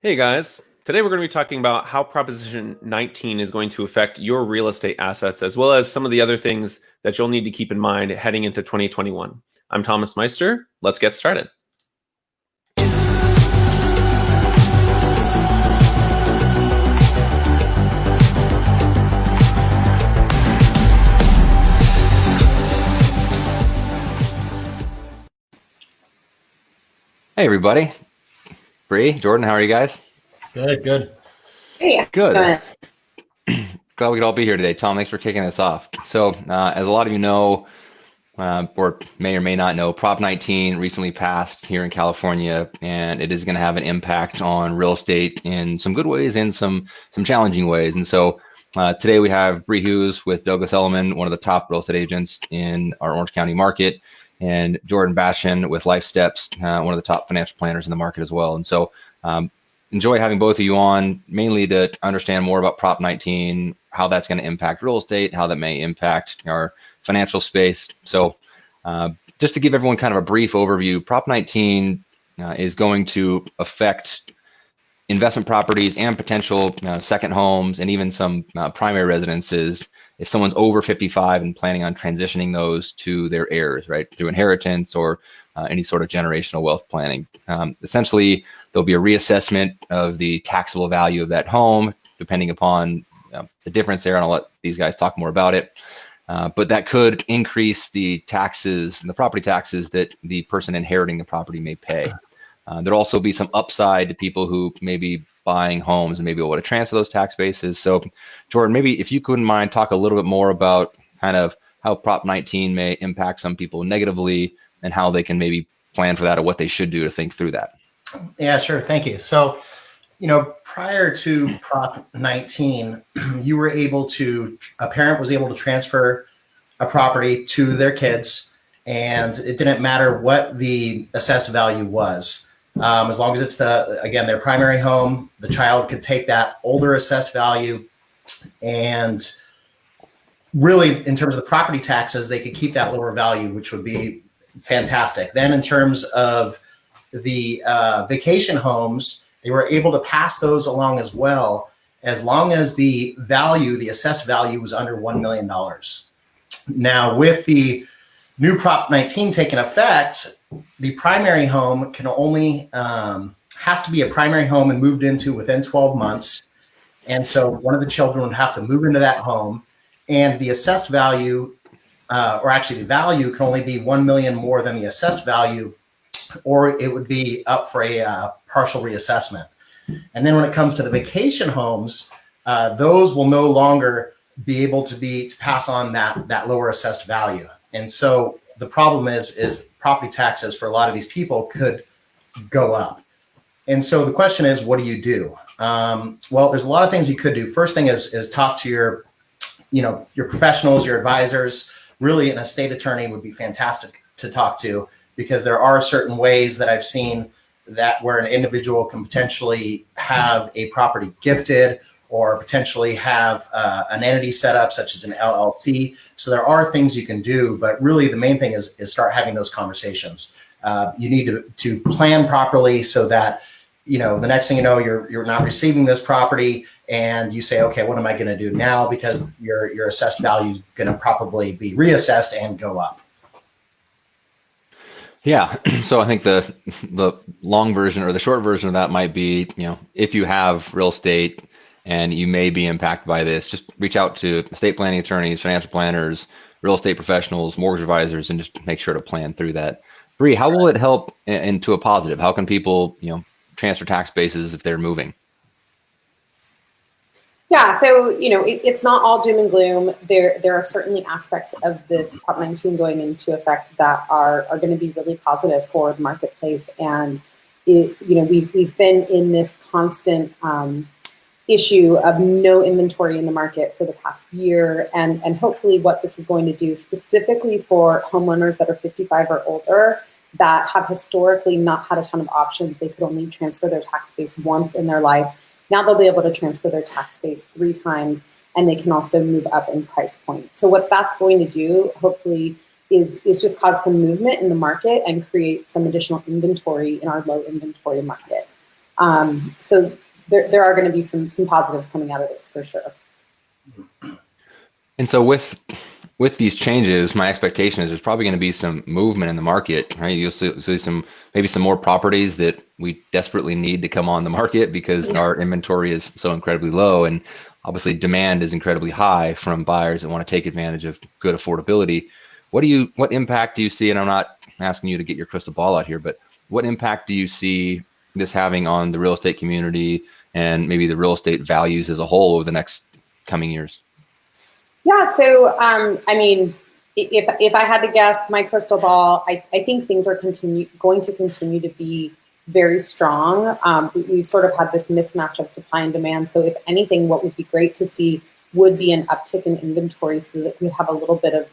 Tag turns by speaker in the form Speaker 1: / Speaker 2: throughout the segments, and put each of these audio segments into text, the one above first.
Speaker 1: Hey guys, today we're going to be talking about how Proposition 19 is going to affect your real estate assets, as well as some of the other things that you'll need to keep in mind heading into 2021. I'm Thomas Meister. Let's get started.
Speaker 2: Hey everybody, Bree, Jordan, how are you guys?
Speaker 3: Good.
Speaker 4: Hey,
Speaker 2: Good.
Speaker 4: uh,
Speaker 2: Glad we could all be here today. Tom, thanks for kicking this off. So, as a lot of you know, or may or may not know, Prop 19 recently passed here in California, and it is going to have an impact on real estate in some good ways and some challenging ways. And so, today we have Bree Hughes with Douglas Elliman, one of the top real estate agents in our Orange County market, and Jorden Bastien with Life Steps, one of the top financial planners in the market as well. And so, enjoy having both of you on, mainly to understand more about Prop 19, how that's going to impact real estate, how that may impact our financial space. So just to give everyone kind of a brief overview, Prop 19 is going to affect investment properties and potential second homes and even some primary residences if someone's over 55 and planning on transitioning those to their heirs, right, through inheritance or any sort of generational wealth planning. Essentially, there'll be a reassessment of the taxable value of that home, depending upon the difference there, and I'll let these guys talk more about it. But that could increase the taxes, the property taxes that the person inheriting the property may pay. There'll also be some upside to people who may be buying homes and maybe able to transfer those tax bases. So, Jordan, maybe if you couldn't mind, talk a little bit more about kind of how Prop 19 may impact some people negatively and how they can maybe plan for that or what they should do to think through that.
Speaker 3: Yeah, sure. Thank you. So, prior to Prop 19, a parent was able to transfer a property to their kids, and it didn't matter what the assessed value was. As long as it's their primary home, the child could take that older assessed value, and really in terms of the property taxes, they could keep that lower value, which would be fantastic. Then in terms of the vacation homes, they were able to pass those along as well, as long as the assessed value was under $1 million. Now, with the new Prop 19 taking effect, the primary home can only has to be a primary home and moved into within 12 months. And so one of the children would have to move into that home, and the assessed value, or actually the value, can only be 1 million more than the assessed value, or it would be up for a partial reassessment. And then when it comes to the vacation homes, those will no longer be able to pass on that lower assessed value. And so the problem is property taxes for a lot of these people could go up. And so the question is, what do you do? Well, there's a lot of things you could do. First thing is talk to your professionals, your advisors. Really, an estate attorney would be fantastic to talk to, because there are certain ways that I've seen that where an individual can potentially have a property gifted or potentially have an entity set up, such as an LLC. So there are things you can do, but really the main thing is start having those conversations. You need to plan properly so that, the next thing you know, you're not receiving this property, and you say, okay, what am I going to do now? Because your assessed value is going to probably be reassessed and go up.
Speaker 2: Yeah, so I think the long version or the short version of that might be, if you have real estate and you may be impacted by this, just reach out to estate planning attorneys, financial planners, real estate professionals, mortgage advisors, and just make sure to plan through that. Bree, how will it help into a positive? How can people, transfer tax bases if they're moving?
Speaker 4: Yeah, so it's not all doom and gloom. There are certainly aspects of this Prop 19 going into effect that are going to be really positive for the marketplace, and we've been in this constant issue of no inventory in the market for the past year, and hopefully what this is going to do specifically for homeowners that are 55 or older that have historically not had a ton of options. They could only transfer their tax base once in their life. Now they'll be able to transfer their tax base 3 times, and they can also move up in price point. So what that's going to do, hopefully, is just cause some movement in the market and create some additional inventory in our low inventory market. So there are going to be some positives coming out of this for sure.
Speaker 2: And so with these changes, my expectation is there's probably going to be some movement in the market, right? You'll see maybe some more properties that we desperately need to come on the market because our inventory is so incredibly low, and obviously demand is incredibly high from buyers that want to take advantage of good affordability. What impact do you see? And I'm not asking you to get your crystal ball out here, but what impact do you see this having on the real estate community and maybe the real estate values as a whole over the next coming years?
Speaker 4: Yeah, so I mean, if I had to guess my crystal ball, I think things are going to continue to be very strong. We've sort of had this mismatch of supply and demand. So if anything, what would be great to see would be an uptick in inventory so that we have a little bit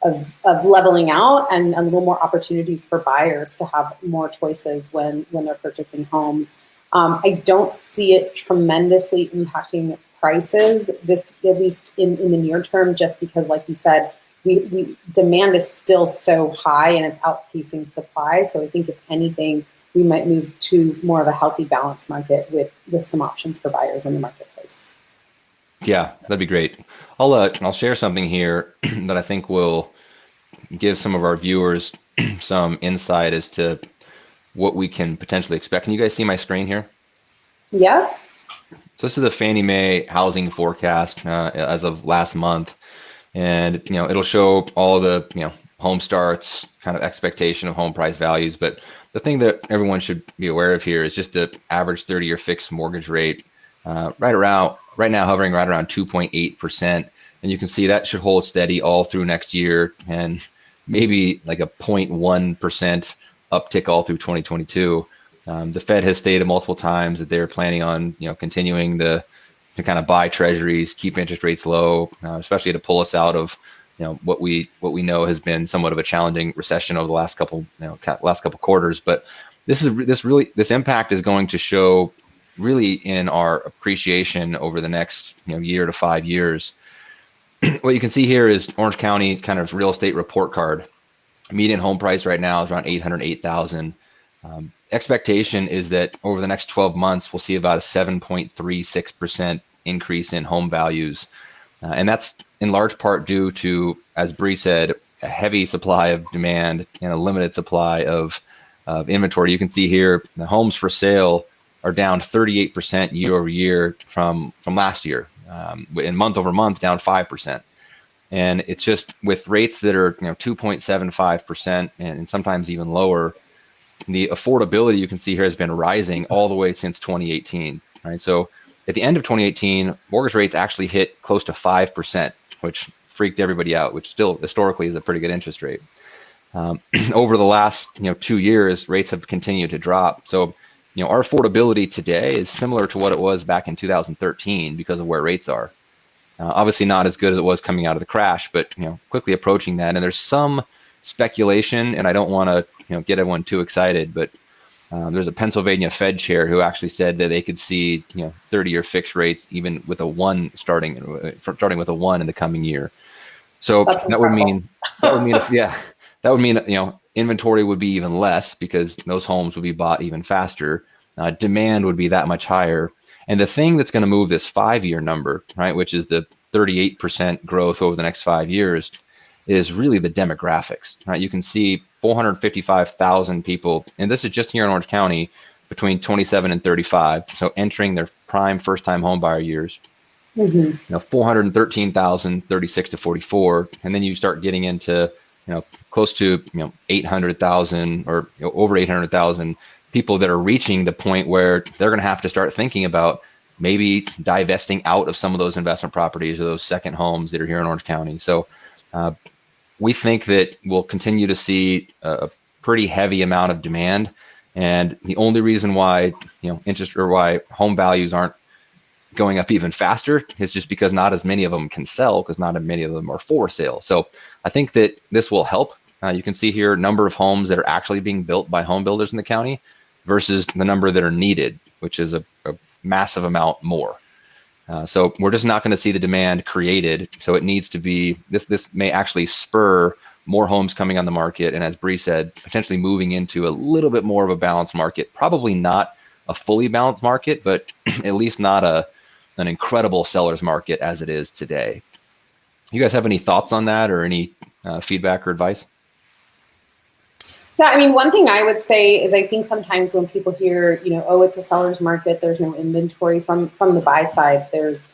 Speaker 4: of leveling out and a little more opportunities for buyers to have more choices when they're purchasing homes. I don't see it tremendously impacting prices, this at least in the near term, just because, like you said, we demand is still so high and it's outpacing supply. So I think if anything, we might move to more of a healthy balance market with some options for buyers in the marketplace.
Speaker 2: Yeah, that'd be great. I'll share something here that I think will give some of our viewers some insight as to what we can potentially expect. Can you guys see my screen here?
Speaker 4: Yeah.
Speaker 2: So this is the Fannie Mae housing forecast as of last month, and it'll show all the home starts, kind of expectation of home price values. But the thing that everyone should be aware of here is just the average 30-year fixed mortgage rate, right now hovering right around 2.8%, and you can see that should hold steady all through next year, and maybe like a 0.1% uptick all through 2022. The Fed has stated multiple times that they're planning on, continuing to kind of buy treasuries, keep interest rates low, especially to pull us out of, what we know has been somewhat of a challenging recession over the last couple quarters. But this impact is going to show really in our appreciation over the next year to 5 years. What you can see here is Orange County kind of real estate report card. Median home price right now is around $808,000. Expectation is that over the next 12 months, we'll see about a 7.36% increase in home values. And that's in large part due to, as Bree said, a heavy supply of demand and a limited supply of inventory. You can see here, the homes for sale are down 38% year over year from last year, and month over month down 5%. And it's just with rates that are 2.75% and sometimes even lower, the affordability you can see here has been rising all the way since 2018, right? So at the end of 2018, mortgage rates actually hit close to 5%, which freaked everybody out, which still historically is a pretty good interest rate. Over the last 2 years, rates have continued to drop. So our affordability today is similar to what it was back in 2013 because of where rates are. Obviously not as good as it was coming out of the crash, but quickly approaching that. And there's some speculation, and I don't want to get everyone too excited, but there's a Pennsylvania Fed chair who actually said that they could see 30-year fixed rates even with a 1 starting with a 1 in the coming year. So that would mean inventory would be even less because those homes would be bought even faster. Demand would be that much higher. And the thing that's going to move this 5-year number, right, which is the 38% growth over the next 5 years, is really the demographics, right? You can see 455,000 people, and this is just here in Orange County, between 27 and 35, so entering their prime first-time home buyer years. 413,000, 36 to 44, and then you start getting into close to 800,000 or over 800,000 people that are reaching the point where they're going to have to start thinking about maybe divesting out of some of those investment properties or those second homes that are here in Orange County. So we think that we'll continue to see a pretty heavy amount of demand, and the only reason why why home values aren't going up even faster is just because not as many of them can sell, because not as many of them are for sale. So I think that this will help. You can see here number of homes that are actually being built by home builders in the county versus the number that are needed, which is a massive amount more. So we're just not going to see the demand created. So it needs to be, this may actually spur more homes coming on the market. And as Bree said, potentially moving into a little bit more of a balanced market, probably not a fully balanced market, but at least not an incredible seller's market as it is today. You guys have any thoughts on that, or any feedback or advice?
Speaker 4: Yeah, I mean, one thing I would say is I think sometimes when people hear, oh, it's a seller's market, there's no inventory from the buy side, there's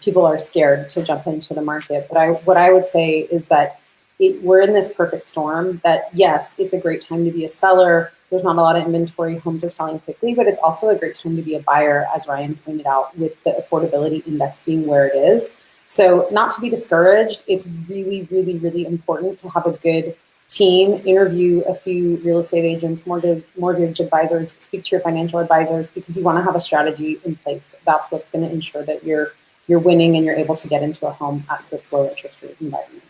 Speaker 4: people are scared to jump into the market. But what I would say is that we're in this perfect storm that, yes, it's a great time to be a seller. There's not a lot of inventory. Homes are selling quickly, but it's also a great time to be a buyer, as Ryan pointed out, with the affordability index being where it is. So not to be discouraged, it's really, really, really important to have a good team, interview a few real estate agents, mortgage advisors, speak to your financial advisors, because you want to have a strategy in place. That's what's going to ensure that you're winning and you're able to get into a home at this low interest rate environment.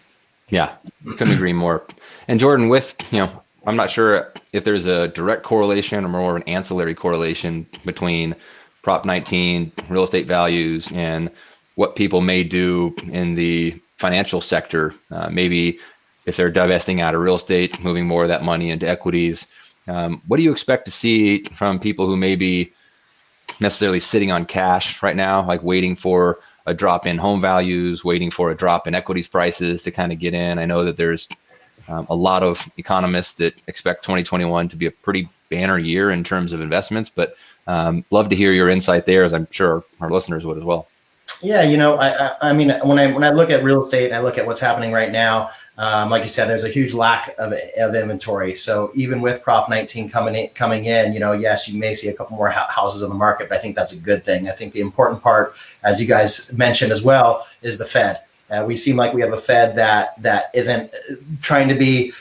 Speaker 2: Yeah, couldn't agree more. And Jorden, with, I'm not sure if there's a direct correlation or more of an ancillary correlation between Prop 19, real estate values, and what people may do in the financial sector. Maybe if they're divesting out of real estate, moving more of that money into equities. What do you expect to see from people who may be necessarily sitting on cash right now, like waiting for a drop in home values, waiting for a drop in equities prices to kind of get in? I know that there's a lot of economists that expect 2021 to be a pretty banner year in terms of investments, but love to hear your insight there, as I'm sure our listeners would as well.
Speaker 3: Yeah, I mean, when I look at real estate and I look at what's happening right now, like you said, there's a huge lack of inventory. So even with Prop 19 coming in, yes, you may see a couple more houses on the market, but I think that's a good thing. I think the important part, as you guys mentioned as well, is the Fed. We seem like we have a Fed that isn't trying to be,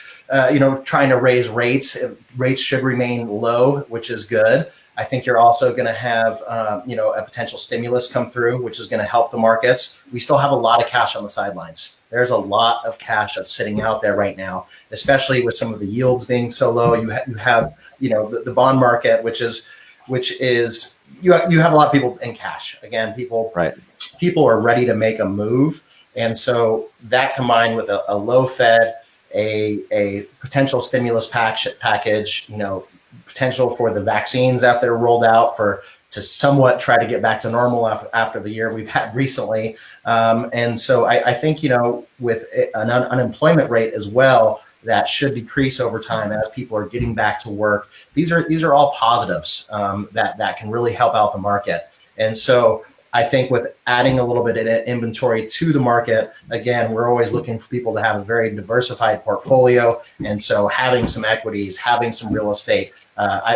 Speaker 3: trying to raise rates. Rates should remain low, which is good. I think you're also going to have, a potential stimulus come through, which is going to help the markets. We still have a lot of cash on the sidelines. There's a lot of cash that's sitting out there right now, especially with some of the yields being so low. You have, the bond market, which is you have a lot of people in cash. Again, people are ready to make a move, and so that combined with a low Fed, a potential stimulus package, potential for the vaccines after they're rolled out to somewhat try to get back to normal after the year we've had recently. And so I think, with an unemployment rate as well, that should decrease over time as people are getting back to work. These are all positives that can really help out the market. And so I think with adding a little bit of inventory to the market, again, we're always looking for people to have a very diversified portfolio. And so having some equities, having some real estate,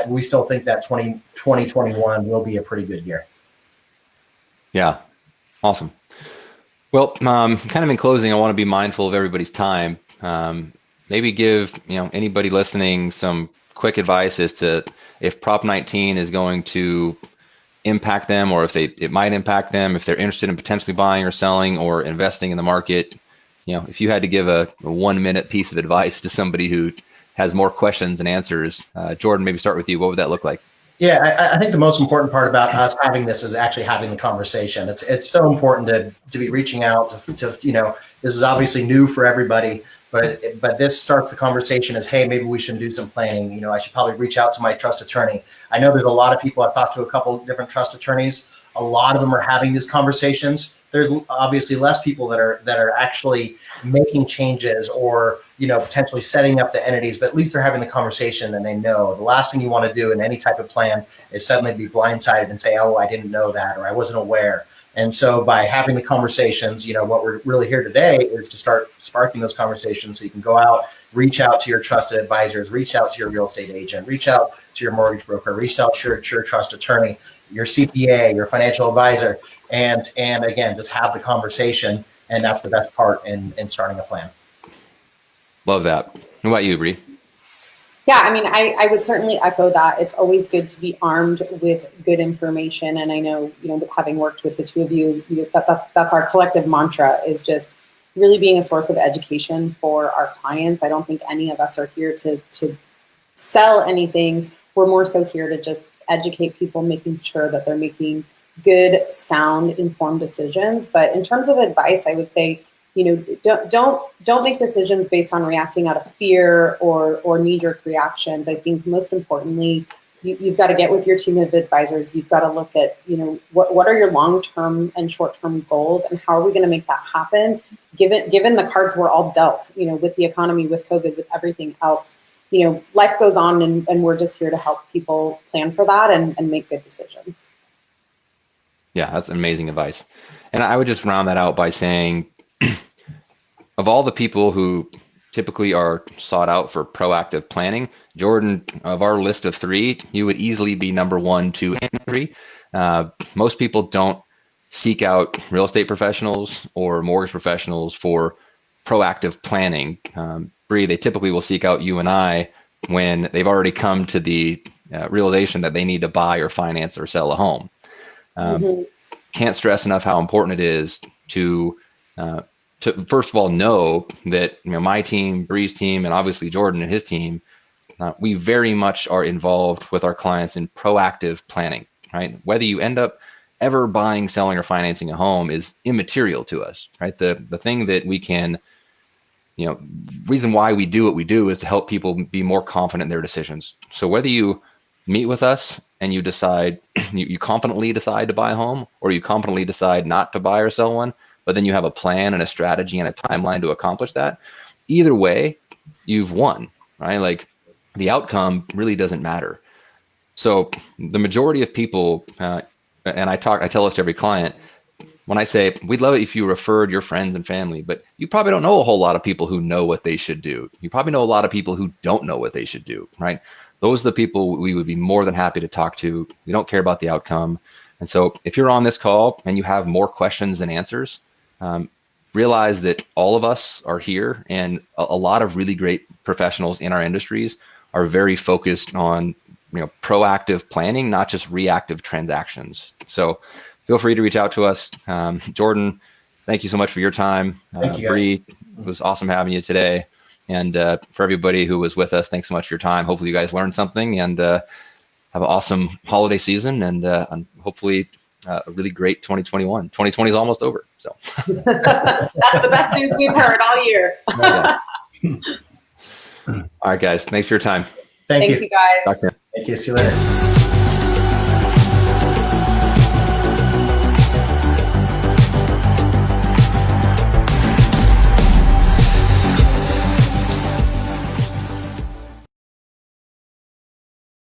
Speaker 3: we still think that 2021 will be a pretty good year.
Speaker 2: Yeah, awesome. Well, kind of in closing, I want to be mindful of everybody's time. Maybe give anybody listening some quick advice as to if Prop 19 is going to impact them, or if it might impact them, if they're interested in potentially buying or selling or investing in the market. If you had to give a 1-minute piece of advice to somebody who has more questions than answers, Jorden, maybe start with you. What would that look like?
Speaker 3: Yeah, I think the most important part about us having this is actually having the conversation. It's so important to be reaching out to this is obviously new for everybody, but this starts the conversation as, hey, maybe we should do some planning. I should probably reach out to my trust attorney. I know there's a lot of people. I've talked to a couple of different trust attorneys. A lot of them are having these conversations. There's obviously less people that are actually making changes or potentially setting up the entities, but at least they're having the conversation and they know. The last thing you want to do in any type of plan is suddenly be blindsided and say, oh, I didn't know that, or I wasn't aware. And so by having the conversations, what we're really here today is to start sparking those conversations so you can go out, reach out to your trusted advisors, reach out to your real estate agent, reach out to your mortgage broker, reach out to your trust attorney, your CPA, your financial advisor, and again, just have the conversation. And that's the best part in starting a plan. Love that. What about you, Bree?
Speaker 4: Yeah, I mean, I would certainly echo that. It's always good to be armed with good information. And I know, having worked with the two of you, that's our collective mantra, is just really being a source of education for our clients. I don't think any of us are here to sell anything. We're more so here to just educate people, making sure that they're making good, sound, informed decisions. But in terms of advice, I would say, don't make decisions based on reacting out of fear or knee-jerk reactions. I think most importantly, you've got to get with your team of advisors. You've got to look at, what are your long-term and short-term goals, and how are we going to make that happen? Given the cards we're all dealt, with the economy, with COVID, with everything else, life goes on, and we're just here to help people plan for that and make good decisions.
Speaker 2: Yeah, that's amazing advice. And I would just round that out by saying, of all the people who typically are sought out for proactive planning, Jorden, of our list of 3, you would easily be number 1, 2, and 3. Most people don't seek out real estate professionals or mortgage professionals for proactive planning. Bree, they typically will seek out you and I when they've already come to the realization that they need to buy or finance or sell a home. Can't stress enough how important it is to first of all know that my team, Bree's team, and obviously Jorden and his team, we very much are involved with our clients in proactive planning. Right? Whether you end up ever buying, selling, or financing a home is immaterial to us. Right? The thing that we can, reason why we do what we do is to help people be more confident in their decisions. So whether you meet with us and you decide, you confidently decide to buy a home, or you confidently decide not to buy or sell one, but then you have a plan and a strategy and a timeline to accomplish that, either way, you've won, right? Like, the outcome really doesn't matter. So the majority of people, and I tell this to every client, when I say, we'd love it if you referred your friends and family, but you probably don't know a whole lot of people who know what they should do. You probably know a lot of people who don't know what they should do, right? Those are the people we would be more than happy to talk to. We don't care about the outcome. And so if you're on this call and you have more questions than answers, realize that all of us are here, and a lot of really great professionals in our industries are very focused on proactive planning, not just reactive transactions. So feel free to reach out to us. Jorden, thank you so much for your time.
Speaker 3: Thank you, guys.
Speaker 2: Bree, it was awesome having you today. And for everybody who was with us, thanks so much for your time. Hopefully you guys learned something, and have an awesome holiday season, and hopefully a really great 2021. 2020 is almost over. So
Speaker 4: that's the best news we've heard all year.
Speaker 2: Yeah. All right, guys. Thanks for your time.
Speaker 3: Thank you.
Speaker 4: Thank you, guys.
Speaker 2: Talk to you.
Speaker 3: Thank you. See you later.